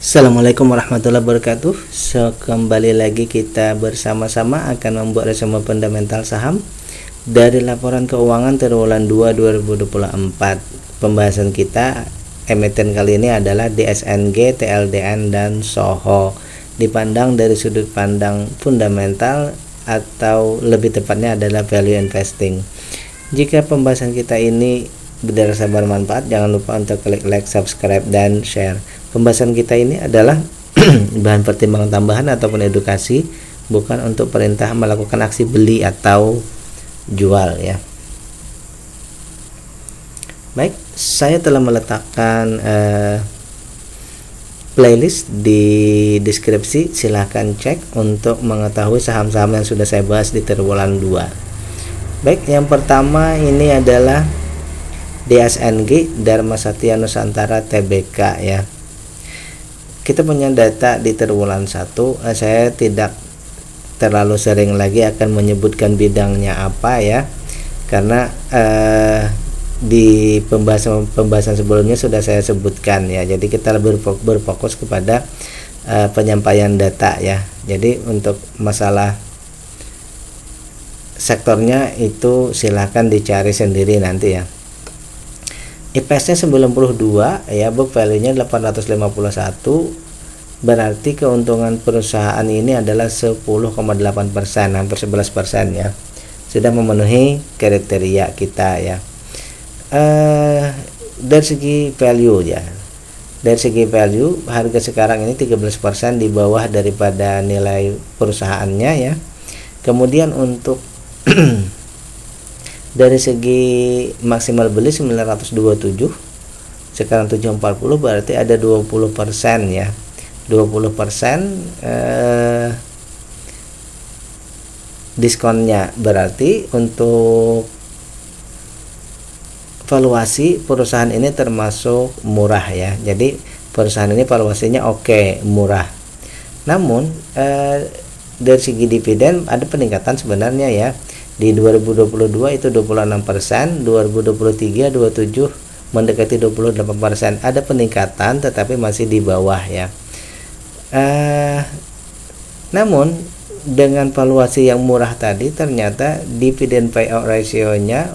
Assalamualaikum warahmatullahi wabarakatuh. Kembali lagi kita bersama-sama akan membuat resume fundamental saham dari laporan keuangan triwulan 2 2024. Pembahasan kita emiten kali ini adalah DSNG, TLDN, dan SOHO. Dipandang dari sudut pandang fundamental atau lebih tepatnya adalah value investing. Jika pembahasan kita ini dirasa bermanfaat, jangan lupa untuk klik like, subscribe, dan share. Pembahasan kita ini adalah bahan pertimbangan tambahan ataupun edukasi, bukan untuk perintah melakukan aksi beli atau jual ya. Baik, saya telah meletakkan playlist di deskripsi, silahkan cek untuk mengetahui saham-saham yang sudah saya bahas di triwulan 2. Baik, yang pertama ini adalah DSNG, Dharma Satya Nusantara Tbk ya. Kita punya data di triwulan 1. Saya tidak terlalu sering lagi akan menyebutkan bidangnya apa ya, karena di pembahasan sebelumnya sudah saya sebutkan ya. Jadi kita lebih berfokus kepada penyampaian data ya. Jadi untuk masalah sektornya itu silahkan dicari sendiri nanti ya. IPS-nya 92 ya, book value-nya 851, berarti keuntungan perusahaan ini adalah 10,8%, hampir 11% ya. Sudah memenuhi kriteria kita ya. Dari segi value ya, dari segi value harga sekarang ini 13% di bawah daripada nilai perusahaannya ya. Kemudian untuk dari segi maksimal beli 927, sekarang 740, berarti ada 20% ya. 20% diskonnya, berarti untuk valuasi perusahaan ini termasuk murah ya. Jadi perusahaan ini valuasinya oke, murah. Namun dari segi dividen ada peningkatan sebenarnya ya. Di 2022 itu 26%, 2023 27, mendekati 28%. Ada peningkatan tetapi masih di bawah ya. Namun dengan valuasi yang murah tadi, ternyata dividen payout ratio-nya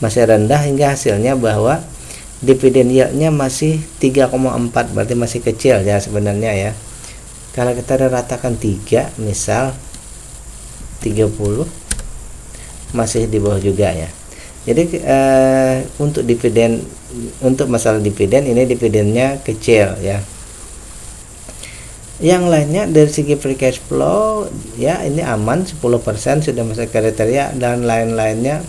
masih rendah, hingga hasilnya bahwa dividen yield-nya masih 3,4, berarti masih kecil ya sebenarnya ya. Kalau kita ratakan 3, misal 30, masih di bawah juga ya. Jadi untuk dividen, untuk masalah dividen ini dividennya kecil ya. Yang lainnya dari segi free cash flow ya, ini aman, 10% sudah masuk kriteria, dan lain-lainnya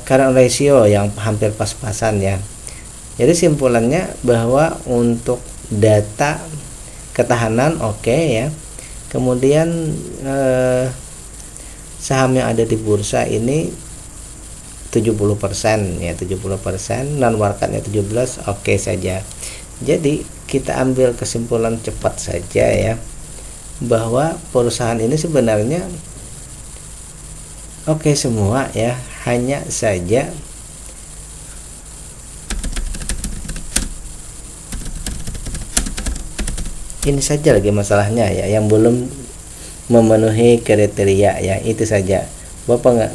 current ratio yang hampir pas-pasan ya. Jadi simpulannya bahwa untuk data ketahanan oke ya. Kemudian saham yang ada di bursa ini 70% ya, 70%, non marketnya 17, oke saja. Jadi kita ambil kesimpulan cepat saja ya, bahwa perusahaan ini sebenarnya oke semua ya, hanya saja ini saja lagi masalahnya ya, yang belum memenuhi kriteria ya. Itu saja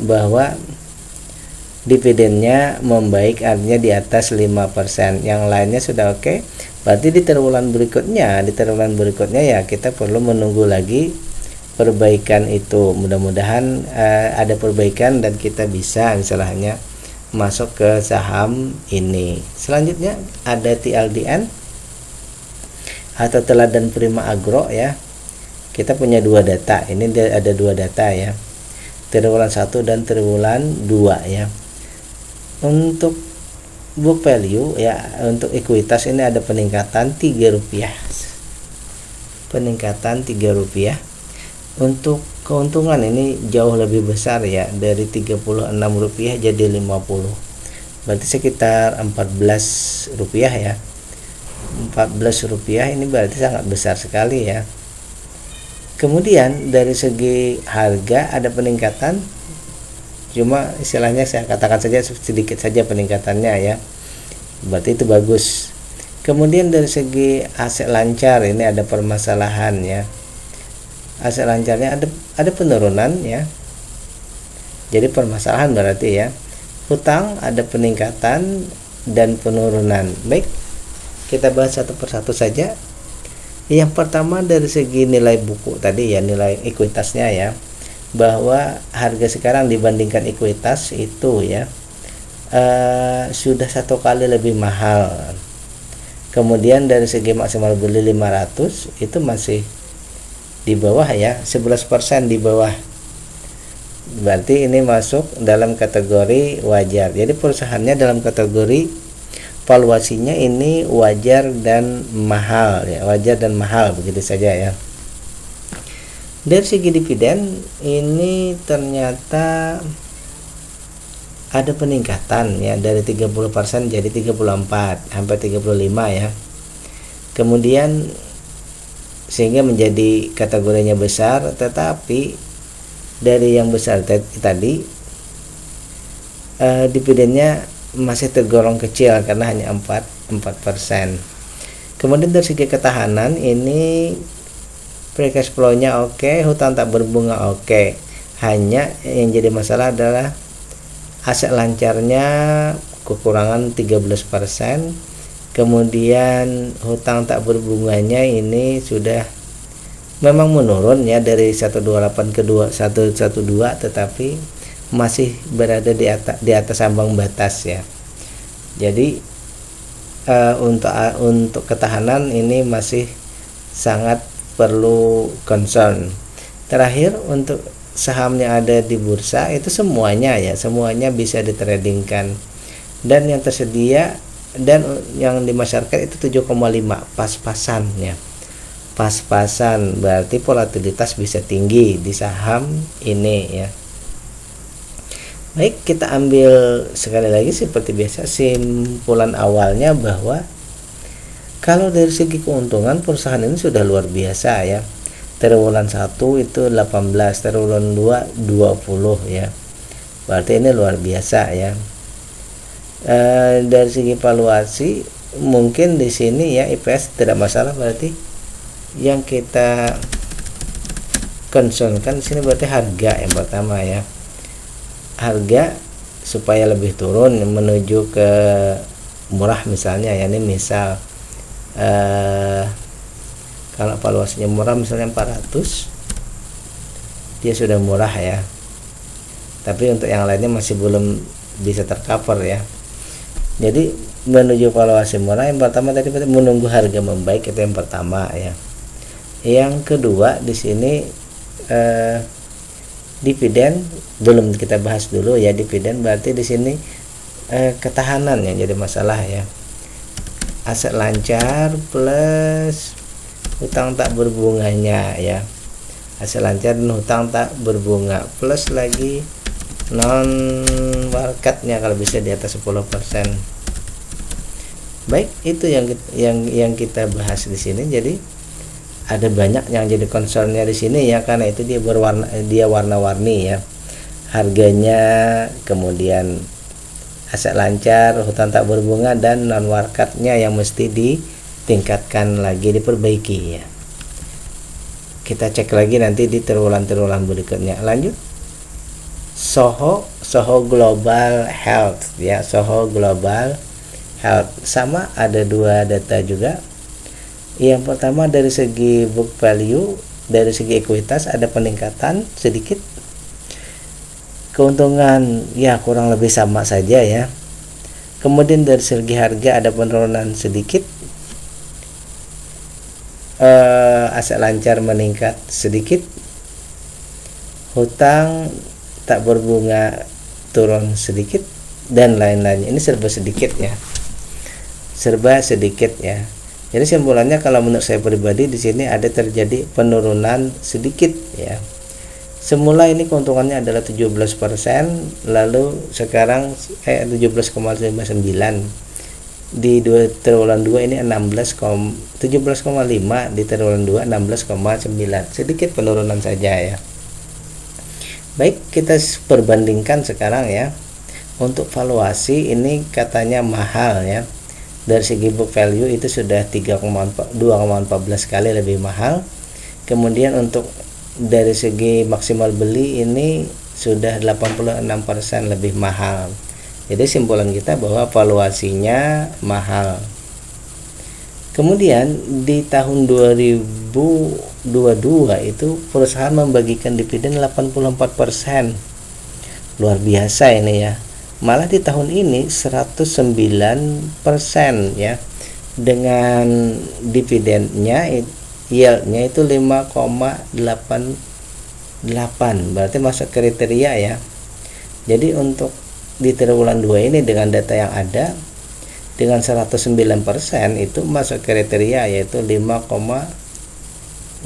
bahwa dividennya membaik, artinya di atas 5%. Yang lainnya sudah oke. Berarti di triwulan berikutnya ya kita perlu menunggu lagi perbaikan itu. Mudah-mudahan ada perbaikan dan kita bisa misalnya masuk ke saham ini. Selanjutnya ada TLDN atau Teladan Prima Agro ya. Kita punya dua data, ini ada dua data ya, triwulan 1 dan triwulan 2 ya. Untuk book value ya, untuk ekuitas ini ada peningkatan Rp3, peningkatan Rp3. Untuk keuntungan ini jauh lebih besar ya, dari Rp36 jadi 50, berarti sekitar Rp14 ya. Rp14 ini berarti sangat besar sekali ya. Kemudian dari segi harga ada peningkatan, cuma istilahnya saya katakan saja sedikit saja peningkatannya ya, berarti itu bagus. Kemudian dari segi aset lancar ini ada permasalahan ya. Aset lancarnya ada penurunan ya. Jadi permasalahan berarti ya. Hutang ada peningkatan dan penurunan. Baik, kita bahas satu persatu saja. Yang pertama dari segi nilai buku tadi ya, nilai ekuitasnya ya, bahwa harga sekarang dibandingkan ekuitas itu ya sudah 1 kali lebih mahal. Kemudian dari segi maksimal beli 500 itu masih di bawah ya, 11% di bawah. Berarti ini masuk dalam kategori wajar. Jadi perusahaannya dalam kategori valuasinya ini wajar dan mahal ya, wajar dan mahal begitu saja ya. Dari segi dividen ini ternyata ada peningkatan ya, dari 30% jadi 34, hampir 35 ya. Kemudian sehingga menjadi kategorinya besar, tetapi dari yang besar tadi dividennya masih tergolong kecil karena hanya 4%. Kemudian dari segi ketahanan ini free cash flow-nya oke, hutang tak berbunga oke. Hanya yang jadi masalah adalah aset lancarnya kekurangan 13%. Kemudian hutang tak berbunganya ini sudah memang menurun ya, dari 128 ke 112, tetapi masih berada di atas ambang batas ya. Jadi untuk ketahanan ini masih sangat perlu concern. Terakhir, untuk saham yang ada di bursa itu semuanya bisa ditradingkan, dan yang tersedia dan yang di masyarakat itu 7,5, pas-pasan ya. Pas-pasan berarti volatilitas bisa tinggi di saham ini ya. Baik, kita ambil sekali lagi seperti biasa simpulan awalnya bahwa kalau dari segi keuntungan perusahaan ini sudah luar biasa ya. Triwulan 1 itu 18, triwulan 2 20 ya. Berarti ini luar biasa ya. Dari segi valuasi mungkin di sini ya EPS tidak masalah, berarti yang kita concernkan di sini berarti harga yang pertama ya. Harga supaya lebih turun menuju ke murah misalnya ya, ini misal kalau valuasinya murah misalnya 400, dia sudah murah ya, tapi untuk yang lainnya masih belum bisa tercover ya. Jadi menuju valuasi murah yang pertama tadi menunggu harga membaik, itu yang pertama ya. Yang kedua di sini dividen belum kita bahas dulu ya. Dividen berarti di sini ketahanan yang jadi masalah ya. Aset lancar plus hutang tak berbunganya ya. Aset lancar dan hutang tak berbunga plus lagi non marketnya kalau bisa di atas 10%. Baik, itu yang kita bahas di sini. Jadi ada banyak yang jadi concernnya di sini ya, karena itu dia warna-warni ya. Harganya, kemudian aset lancar, hutang tak berbunga, dan non marketnya yang mesti ditingkatkan lagi, diperbaiki ya. Kita cek lagi nanti di triwulan berikutnya. Lanjut, Soho Global Health ya. Soho Global Health sama ada 2 data juga. Yang pertama dari segi book value, dari segi ekuitas ada peningkatan sedikit. Keuntungan ya kurang lebih sama saja ya. Kemudian dari segi harga ada penurunan sedikit. Aset lancar meningkat sedikit. Hutang tak berbunga turun sedikit, dan lain-lainnya. Ini serba sedikit ya. Jadi simpulannya kalau menurut saya pribadi di sini ada terjadi penurunan sedikit ya. Semula ini keuntungannya adalah 17%, lalu sekarang 17,59. Di triwulan 2 ini 17,5, di triwulan 2 16,9. Sedikit penurunan saja ya. Baik, kita perbandingkan sekarang ya. Untuk valuasi ini katanya mahal ya. Dari segi book value itu sudah 2,14 kali lebih mahal. Kemudian untuk dari segi maksimal beli ini sudah 86% lebih mahal. Jadi simpulan kita bahwa valuasinya mahal. Kemudian di tahun 2022 itu perusahaan membagikan dividen 84%. Luar biasa ini ya. Malah di tahun ini 109% ya, dengan dividennya yieldnya itu 5,88, berarti masuk kriteria ya. Jadi untuk di triwulan 2 ini dengan data yang ada dengan 109% itu masuk kriteria, yaitu 5,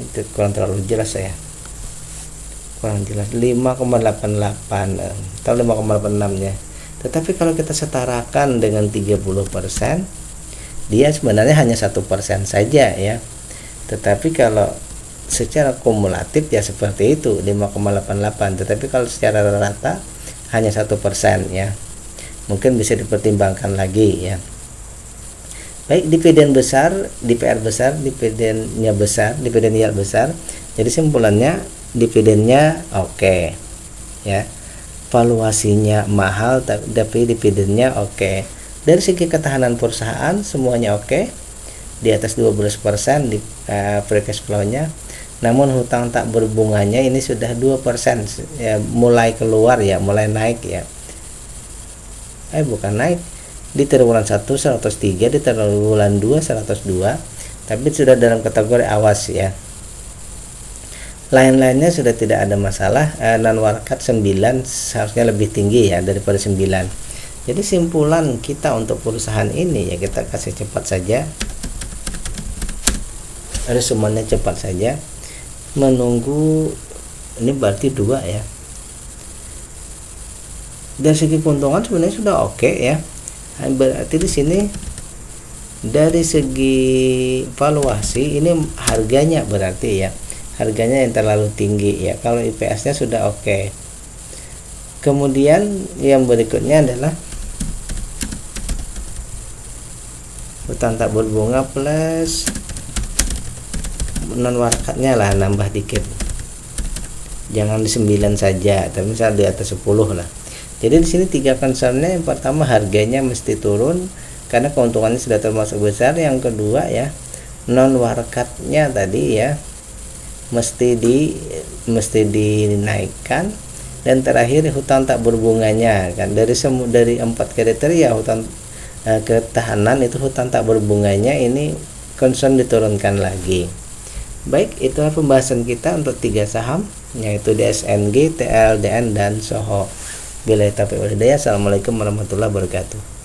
itu kurang terlalu jelas ya, kurang jelas, 5,88 atau 5,86 ya. Tetapi kalau kita setarakan dengan 30%, dia sebenarnya hanya 1% saja ya. Tetapi kalau secara kumulatif ya seperti itu, 5,88. Tetapi kalau secara rata hanya 1% ya. Mungkin bisa dipertimbangkan lagi ya. Baik, dividen besar, DPR besar, dividennya besar, dividen yield besar. Jadi simpulannya dividennya oke ya. Valuasinya mahal tapi dividennya oke. Dari segi ketahanan perusahaan semuanya oke, di atas 12% di free cash flow-nya. Namun hutang tak berbunganya ini sudah 2% ya, mulai keluar ya, mulai naik ya. Bukan naik. Di triwulan 1 103, di triwulan 2 102, tapi sudah dalam kategori awas ya. Lain-lainnya sudah tidak ada masalah. Non warkat 9 seharusnya lebih tinggi ya daripada 9. Jadi simpulan kita untuk perusahaan ini ya, kita kasih cepat saja, resumennya cepat saja. Menunggu ini berarti 2 ya. Dari segi keuntungan sebenarnya sudah oke ya. Berarti di sini dari segi valuasi ini harganya berarti ya, harganya yang terlalu tinggi ya. Kalau IPS-nya sudah oke. Kemudian yang berikutnya adalah hutang tak berbunga plus non warakatnya lah, nambah dikit. Jangan di 9 saja, tapi misal di atas 10 lah. Jadi di sini 3 concernnya, yang pertama harganya mesti turun karena keuntungannya sudah termasuk besar. Yang kedua ya, non warakatnya tadi ya mesti dinaikkan. Dan terakhir hutang tak berbunganya kan, dari 4 kriteria hutang ketahanan itu hutang tak berbunganya ini concern diturunkan lagi. Baik, itulah pembahasan kita untuk 3 saham, yaitu DSNG, TLDN dan SOHO. Billahi taufiq wal hidayah. Assalamualaikum warahmatullahi wabarakatuh.